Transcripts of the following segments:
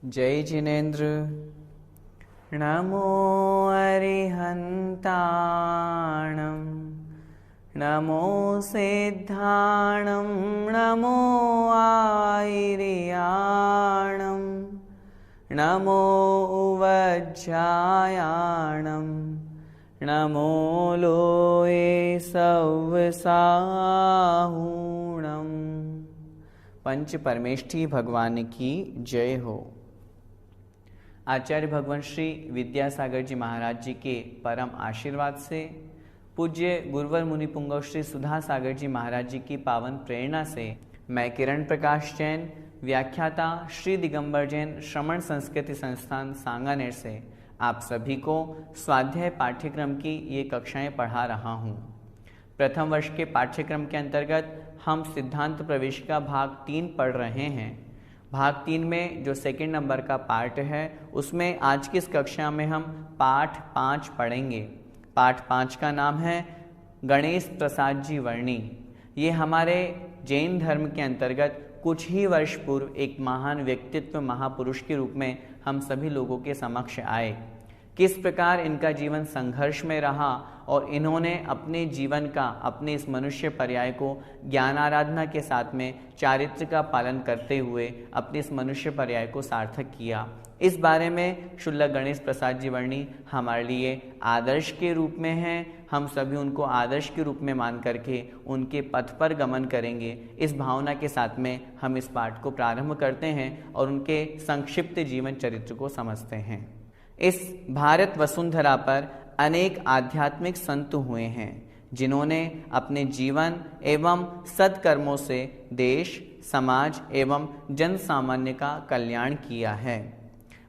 जय जिनेन्द्र। नमो अरिहन्ताणं नमो सिद्धाणं नमो आयर्याणं नमो उवज्जायाणं नमो लोये सव्साहूणं। पंच परमेष्ठी भगवान की जय हो। आचार्य भगवान श्री विद्यासागर जी महाराज जी के परम आशीर्वाद से, पूज्य गुरुवर मुनि पुंगव श्री सुधा सागर जी महाराज जी की पावन प्रेरणा से मैं किरण प्रकाश जैन, व्याख्याता श्री दिगंबर जैन श्रमण संस्कृति संस्थान सांगानेर से आप सभी को स्वाध्याय पाठ्यक्रम की ये कक्षाएं पढ़ा रहा हूँ। प्रथम वर्ष के पाठ्यक्रम के अंतर्गत हम सिद्धांत प्रवेशिका भाग 3 पढ़ रहे हैं। भाग 3 में जो सेकंड नंबर का पार्ट है उसमें आज की इस कक्षा में हम पाठ 5 पढ़ेंगे। पाठ 5 का नाम है गणेश प्रसाद जी वर्णी। ये हमारे जैन धर्म के अंतर्गत कुछ ही वर्ष पूर्व एक महान व्यक्तित्व, महापुरुष के रूप में हम सभी लोगों के समक्ष आए। किस प्रकार इनका जीवन संघर्ष में रहा और इन्होंने अपने जीवन का, अपने इस मनुष्य पर्याय को ज्ञान आराधना के साथ में चारित्र का पालन करते हुए अपने इस मनुष्य पर्याय को सार्थक किया, इस बारे में शुल्लक गणेश प्रसाद जी वर्णी हमारे लिए आदर्श के रूप में हैं। हम सभी उनको आदर्श के रूप में मान करके उनके पथ पर गमन करेंगे। इस भावना के साथ में हम इस पाठ को प्रारंभ करते हैं और उनके संक्षिप्त जीवन चरित्र को समझते हैं। इस भारत वसुंधरा पर अनेक आध्यात्मिक संत हुए हैं जिन्होंने अपने जीवन एवं सत्कर्मों से देश, समाज एवं जन सामान्य का कल्याण किया है।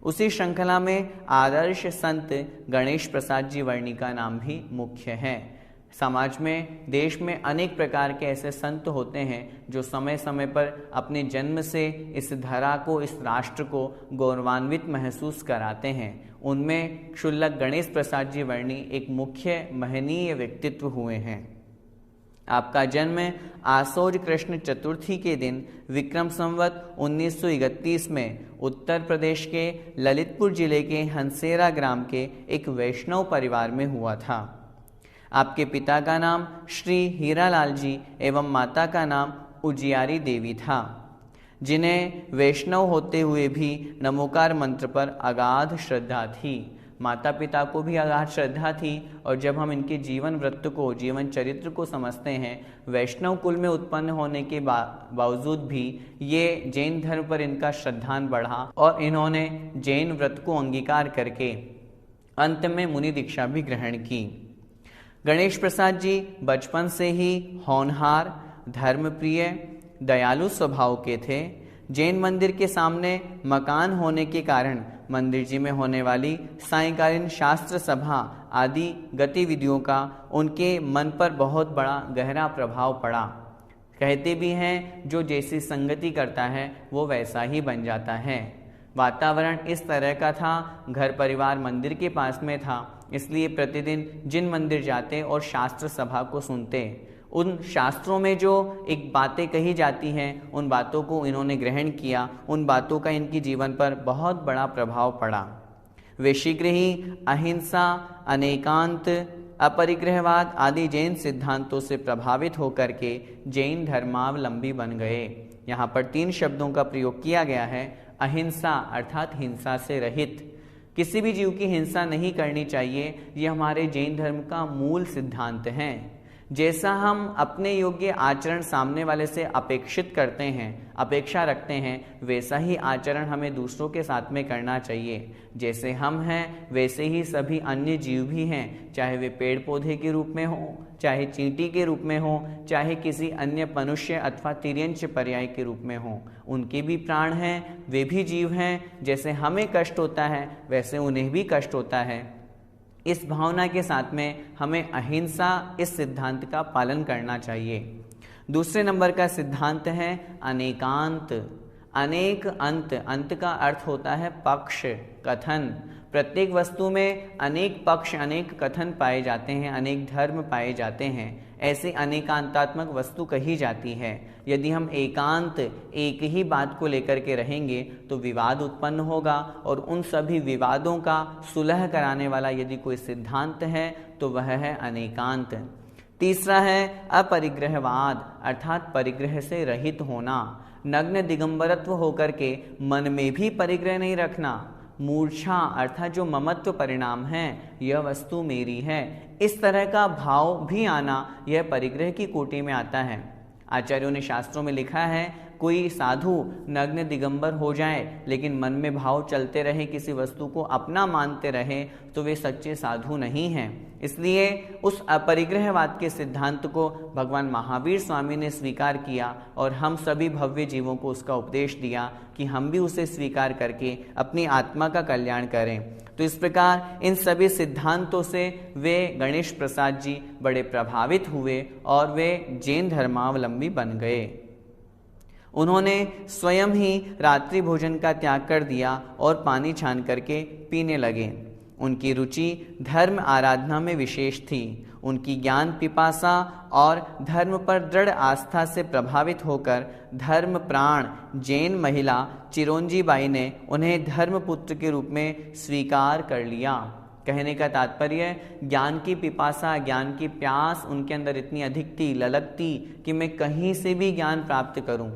उसी श्रृंखला में आदर्श संत गणेश प्रसाद जी वर्णी का नाम भी मुख्य है। समाज में, देश में अनेक प्रकार के ऐसे संत होते हैं जो समय समय पर अपने जन्म से इस धरा को, इस राष्ट्र को गौरवान्वित महसूस कराते हैं। उनमें शुल्लक गणेश प्रसाद जी वर्णी एक मुख्य महनीय व्यक्तित्व हुए हैं। आपका जन्म आसोज कृष्ण चतुर्थी के दिन विक्रम संवत 1931 में उत्तर प्रदेश के ललितपुर जिले के हंसेरा ग्राम के एक वैष्णव परिवार में हुआ था। आपके पिता का नाम श्री हीरालाल जी एवं माता का नाम उजियारी देवी था, जिन्हें वैष्णव होते हुए भी नमोकार मंत्र पर अगाध श्रद्धा थी। माता पिता को भी अगाध श्रद्धा थी और जब हम इनके जीवन वृत्त को, जीवन चरित्र को समझते हैं, वैष्णव कुल में उत्पन्न होने के बावजूद भी ये जैन धर्म पर इनका श्रद्धान बढ़ा और इन्होंने जैन व्रत को अंगीकार करके अंत में मुनि दीक्षा भी ग्रहण की। गणेश प्रसाद जी बचपन से ही होनहार, धर्मप्रिय, दयालु स्वभाव के थे। जैन मंदिर के सामने मकान होने के कारण मंदिर जी में होने वाली सायंकालीन शास्त्र सभा आदि गतिविधियों का उनके मन पर बहुत बड़ा गहरा प्रभाव पड़ा। कहते भी हैं जो जैसी संगति करता है वो वैसा ही बन जाता है। वातावरण इस तरह का था, घर परिवार मंदिर के पास में था, इसलिए प्रतिदिन जिन मंदिर जाते और शास्त्र सभा को सुनते, उन शास्त्रों में जो एक बातें कही जाती हैं उन बातों को इन्होंने ग्रहण किया। उन बातों का इनके जीवन पर बहुत बड़ा प्रभाव पड़ा। वे शीघ्र ही अहिंसा, अनेकांत, अपरिग्रहवाद आदि जैन सिद्धांतों से प्रभावित होकर के जैन धर्मावलंबी बन गए। यहाँ पर 3 शब्दों का प्रयोग किया गया है। अहिंसा अर्थात हिंसा से रहित, किसी भी जीव की हिंसा नहीं करनी चाहिए, ये हमारे जैन धर्म का मूल सिद्धांत है। जैसा हम अपने योग्य आचरण सामने वाले से अपेक्षित करते हैं, अपेक्षा रखते हैं, वैसा ही आचरण हमें दूसरों के साथ में करना चाहिए। जैसे हम हैं वैसे ही सभी अन्य जीव भी हैं, चाहे वे पेड़ पौधे के रूप में हो, चाहे चींटी के रूप में हो, चाहे किसी अन्य मनुष्य अथवा तिर्यंच पर्याय के रूप में हो। उनके भी प्राण हैं, वे भी जीव हैं। जैसे हमें कष्ट होता है वैसे उन्हें भी कष्ट होता है। इस भावना के साथ में हमें अहिंसा इस सिद्धांत का पालन करना चाहिए। दूसरे नंबर का सिद्धांत है अनेकांत। अनेक अंत, अंत का अर्थ होता है पक्ष, कथन। प्रत्येक वस्तु में अनेक पक्ष, अनेक कथन पाए जाते हैं, अनेक धर्म पाए जाते हैं। ऐसी अनेकांतात्मक वस्तु कही जाती है। यदि हम एकांत, एक ही बात को लेकर के रहेंगे तो विवाद उत्पन्न होगा, और उन सभी विवादों का सुलह कराने वाला यदि कोई सिद्धांत है तो वह है अनेकांत। तीसरा है अपरिग्रहवाद, अर्थात परिग्रह से रहित होना। नग्न दिगंबरत्व होकर के मन में भी परिग्रह नहीं रखना। मूर्छा अर्थात जो ममत्व परिणाम है, यह वस्तु मेरी है, इस तरह का भाव भी आना, यह परिग्रह की कोटि में आता है। आचार्यों ने शास्त्रों में लिखा है, कोई साधु नग्न दिगंबर हो जाए लेकिन मन में भाव चलते रहे, किसी वस्तु को अपना मानते रहे, तो वे सच्चे साधु नहीं हैं। इसलिए उस अपरिग्रहवाद के सिद्धांत को भगवान महावीर स्वामी ने स्वीकार किया, और हम सभी भव्य जीवों को उसका उपदेश दिया कि हम भी उसे स्वीकार करके अपनी आत्मा का कल्याण करें। तो इस प्रकार इन सभी सिद्धांतों से वे गणेश प्रसाद जी बड़े प्रभावित हुए और वे जैन धर्मावलंबी बन गए। उन्होंने स्वयं ही रात्रि भोजन का त्याग कर दिया और पानी छान करके पीने लगे। उनकी रुचि धर्म आराधना में विशेष थी। उनकी ज्ञान पिपासा और धर्म पर दृढ़ आस्था से प्रभावित होकर धर्म प्राण जैन महिला चिरोंजी बाई ने उन्हें धर्मपुत्र के रूप में स्वीकार कर लिया। कहने का तात्पर्य, ज्ञान की पिपासा, ज्ञान की प्यास उनके अंदर इतनी अधिक थी, ललक थी कि मैं कहीं से भी ज्ञान प्राप्त करूं।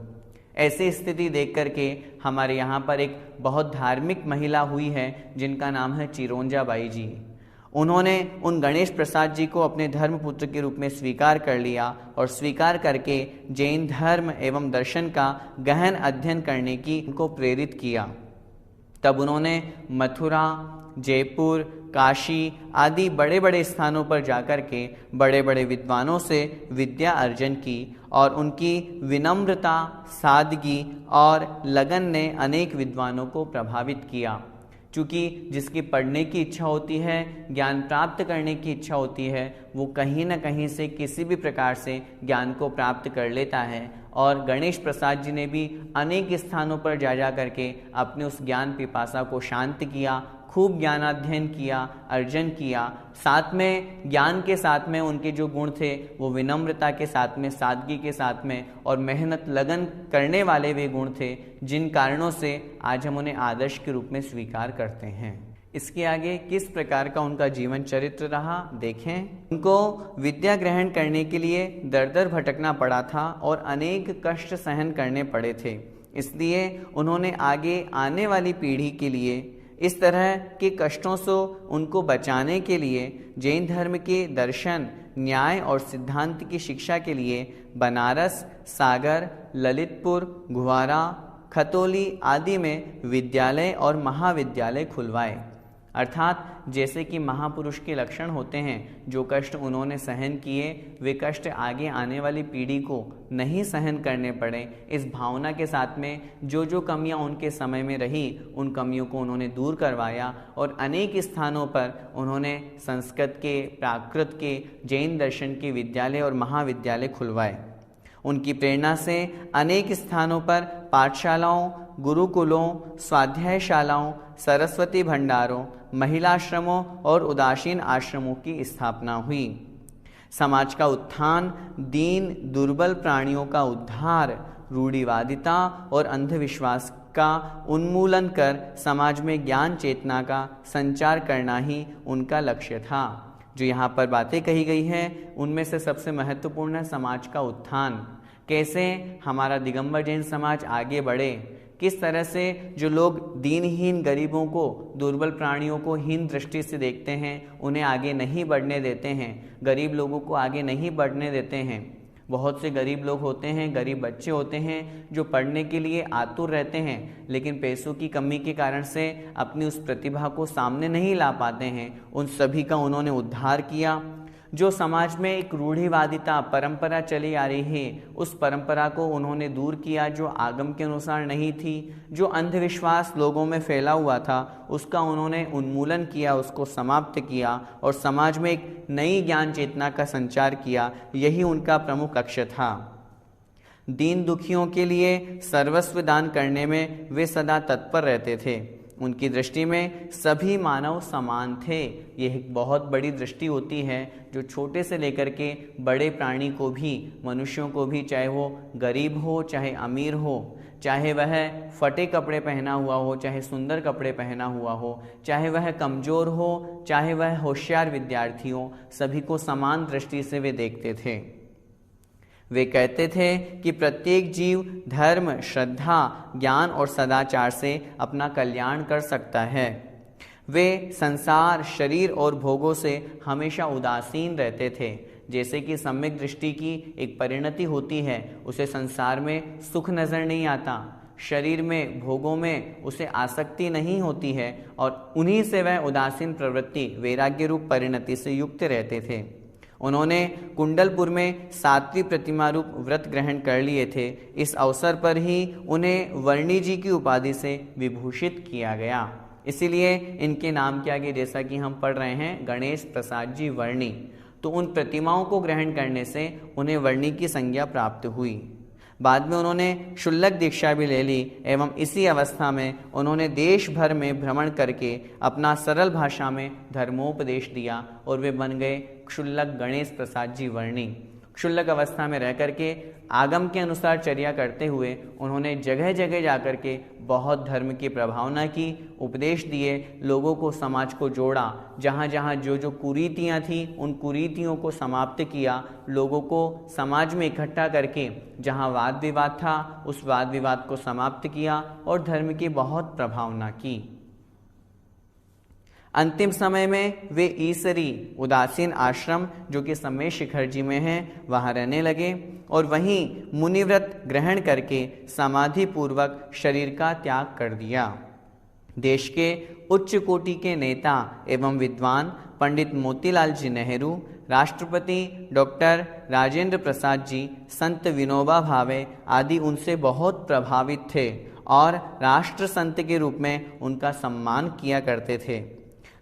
ऐसी स्थिति देख करके हमारे यहाँ पर एक बहुत धार्मिक महिला हुई है जिनका नाम है चिरोंजा बाई जी। उन्होंने उन गणेश प्रसाद जी को अपने धर्मपुत्र के रूप में स्वीकार कर लिया और स्वीकार करके जैन धर्म एवं दर्शन का गहन अध्ययन करने की उनको प्रेरित किया। तब उन्होंने मथुरा, जयपुर, काशी आदि बड़े बड़े स्थानों पर जाकर के बड़े बड़े विद्वानों से विद्या अर्जन की, और उनकी विनम्रता, सादगी और लगन ने अनेक विद्वानों को प्रभावित किया। चूँकि जिसकी पढ़ने की इच्छा होती है, ज्ञान प्राप्त करने की इच्छा होती है, वो कहीं न कहीं से किसी भी प्रकार से ज्ञान को प्राप्त कर लेता है। और गणेश प्रसाद जी ने भी अनेक स्थानों पर जा करके अपने उस ज्ञान पिपासा को शांत किया, खूब ज्ञानाध्ययन किया, अर्जन किया। साथ में ज्ञान के साथ में उनके जो गुण थे वो विनम्रता के साथ में, सादगी के साथ में और मेहनत लगन करने वाले वे गुण थे, जिन कारणों से आज हम उन्हें आदर्श के रूप में स्वीकार करते हैं। इसके आगे किस प्रकार का उनका जीवन चरित्र रहा देखें। उनको विद्या ग्रहण करने के लिए दर दर भटकना पड़ा था और अनेक कष्ट सहन करने पड़े थे। इसलिए उन्होंने आगे आने वाली पीढ़ी के लिए इस तरह के कष्टों से उनको बचाने के लिए जैन धर्म के दर्शन, न्याय और सिद्धांत की शिक्षा के लिए बनारस, सागर, ललितपुर, गुवारा, खतौली आदि में विद्यालय और महाविद्यालय खुलवाए। अर्थात जैसे कि महापुरुष के लक्षण होते हैं, जो कष्ट उन्होंने सहन किए वे कष्ट आगे आने वाली पीढ़ी को नहीं सहन करने पड़े, इस भावना के साथ में जो जो कमियां उनके समय में रही उन कमियों को उन्होंने दूर करवाया और अनेक स्थानों पर उन्होंने संस्कृत के, प्राकृत के, जैन दर्शन के विद्यालय और महाविद्यालय खुलवाए। उनकी प्रेरणा से अनेक स्थानों पर पाठशालाओं, गुरुकुलों, स्वाध्यायशालाओं, सरस्वती भंडारों, महिलाश्रमों और उदासीन आश्रमों की स्थापना हुई। समाज का उत्थान, दीन दुर्बल प्राणियों का उद्धार, रूढ़िवादिता और अंधविश्वास का उन्मूलन कर समाज में ज्ञान चेतना का संचार करना ही उनका लक्ष्य था। जो यहाँ पर बातें कही गई हैं उनमें से सबसे महत्वपूर्ण है समाज का उत्थान। कैसे हमारा दिगंबर जैन समाज आगे बढ़े, किस तरह से जो लोग दीनहीन गरीबों को, दुर्बल प्राणियों को हीन दृष्टि से देखते हैं, उन्हें आगे नहीं बढ़ने देते हैं, गरीब लोगों को आगे नहीं बढ़ने देते हैं। बहुत से गरीब लोग होते हैं, गरीब बच्चे होते हैं जो पढ़ने के लिए आतुर रहते हैं, लेकिन पैसों की कमी के कारण से अपनी उस प्रतिभा को सामने नहीं ला पाते हैं। उन सभी का उन्होंने उद्धार किया। जो समाज में एक रूढ़िवादिता परंपरा चली आ रही है, उस परंपरा को उन्होंने दूर किया, जो आगम के अनुसार नहीं थी। जो अंधविश्वास लोगों में फैला हुआ था, उसका उन्होंने उन्मूलन किया, उसको समाप्त किया और समाज में एक नई ज्ञान चेतना का संचार किया। यही उनका प्रमुख लक्ष्य था। दीन दुखियों के लिए सर्वस्व दान करने में वे सदा तत्पर रहते थे। उनकी दृष्टि में सभी मानव समान थे। यह एक बहुत बड़ी दृष्टि होती है जो छोटे से लेकर के बड़े प्राणी को भी, मनुष्यों को भी, चाहे वो गरीब हो चाहे अमीर हो, चाहे वह फटे कपड़े पहना हुआ हो चाहे सुंदर कपड़े पहना हुआ हो, चाहे वह कमज़ोर हो चाहे वह होशियार विद्यार्थी हो, सभी को समान दृष्टि से वे देखते थे। वे कहते थे कि प्रत्येक जीव धर्म, श्रद्धा, ज्ञान और सदाचार से अपना कल्याण कर सकता है। वे संसार, शरीर और भोगों से हमेशा उदासीन रहते थे। जैसे कि सम्यक दृष्टि की एक परिणति होती है, उसे संसार में सुख नज़र नहीं आता, शरीर में, भोगों में उसे आसक्ति नहीं होती है और उन्हीं से वह उदासीन प्रवृत्ति, वैराग्य रूप परिणति से युक्त रहते थे। उन्होंने कुंडलपुर में 7वीं प्रतिमा रूप व्रत ग्रहण कर लिए थे। इस अवसर पर ही उन्हें वर्णी जी की उपाधि से विभूषित किया गया। इसीलिए इनके नाम के आगे, जैसा कि हम पढ़ रहे हैं, गणेश प्रसाद जी वर्णी, तो उन प्रतिमाओं को ग्रहण करने से उन्हें वर्णी की संज्ञा प्राप्त हुई। बाद में उन्होंने शुल्लक दीक्षा भी ले ली एवं इसी अवस्था में उन्होंने देश भर में भ्रमण करके अपना सरल भाषा में धर्मोपदेश दिया और वे बन गए शुल्लक गणेश प्रसाद जी वर्णी। क्षुल्लक अवस्था में रह करके आगम के अनुसार चर्या करते हुए उन्होंने जगह जगह जाकर के बहुत धर्म की प्रभावना की, उपदेश दिए, लोगों को, समाज को जोड़ा। जहाँ जहाँ जो जो कुरीतियाँ थीं उन कुरीतियों को समाप्त किया, लोगों को समाज में इकट्ठा करके जहाँ वाद विवाद था उस वाद विवाद को समाप्त किया और धर्म की बहुत प्रभावना की। अंतिम समय में वे ईसरी उदासीन आश्रम, जो कि समय शिखर जी में है, वहाँ रहने लगे और वहीं मुनिव्रत ग्रहण करके समाधि पूर्वक शरीर का त्याग कर दिया। देश के उच्च कोटि के नेता एवं विद्वान पंडित मोतीलाल जी नेहरू, राष्ट्रपति डॉक्टर राजेंद्र प्रसाद जी, संत विनोबा भावे आदि उनसे बहुत प्रभावित थे और राष्ट्र संत के रूप में उनका सम्मान किया करते थे।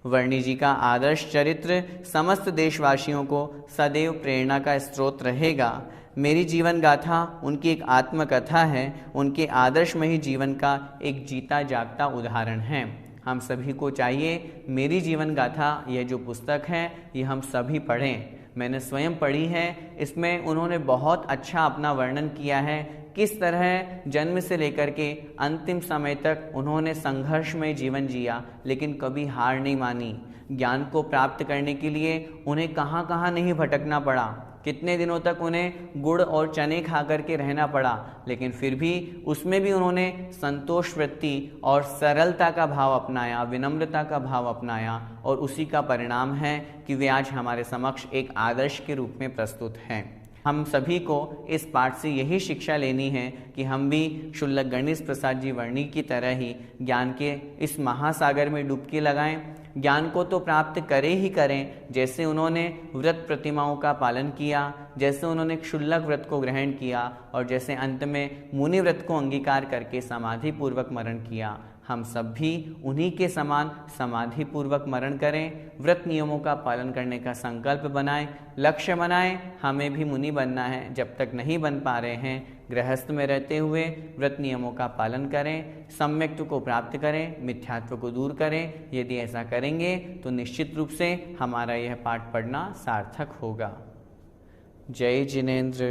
वर्णी जी का आदर्श चरित्र समस्त देशवासियों को सदैव प्रेरणा का स्रोत रहेगा। मेरी जीवन गाथा उनकी एक आत्मकथा है, उनके आदर्शमयी जीवन का एक जीता जागता उदाहरण है। हम सभी को चाहिए मेरी जीवन गाथा, यह जो पुस्तक है ये हम सभी पढ़ें। मैंने स्वयं पढ़ी है, इसमें उन्होंने बहुत अच्छा अपना वर्णन किया है, किस तरह जन्म से लेकर के अंतिम समय तक उन्होंने संघर्षमय जीवन जिया, लेकिन कभी हार नहीं मानी। ज्ञान को प्राप्त करने के लिए उन्हें कहाँ कहाँ नहीं भटकना पड़ा, कितने दिनों तक उन्हें गुड़ और चने खा करके रहना पड़ा, लेकिन फिर भी उसमें भी उन्होंने संतोष वृत्ति और सरलता का भाव अपनाया, विनम्रता का भाव अपनाया और उसी का परिणाम है कि वे आज हमारे समक्ष एक आदर्श के रूप में प्रस्तुत हैं। हम सभी को इस पाठ से यही शिक्षा लेनी है कि हम भी शुल्लक गणेश प्रसाद जी वर्णी की तरह ही ज्ञान के इस महासागर में डुबकी लगाएं। ज्ञान को तो प्राप्त करें ही करें, जैसे उन्होंने व्रत प्रतिमाओं का पालन किया, जैसे उन्होंने क्षुल्लक व्रत को ग्रहण किया और जैसे अंत में मुनि व्रत को अंगीकार करके समाधि पूर्वक मरण किया। हम सब भी उन्हीं के समान समाधि पूर्वक मरण करें, व्रत नियमों का पालन करने का संकल्प बनाएं, लक्ष्य बनाएं। हमें भी मुनि बनना है, जब तक नहीं बन पा रहे हैं गृहस्थ में रहते हुए व्रत नियमों का पालन करें, सम्यक्त्व को प्राप्त करें, मिथ्यात्व को दूर करें। यदि ऐसा करेंगे तो निश्चित रूप से हमारा यह पाठ पढ़ना सार्थक होगा। जय जिनेंद्र।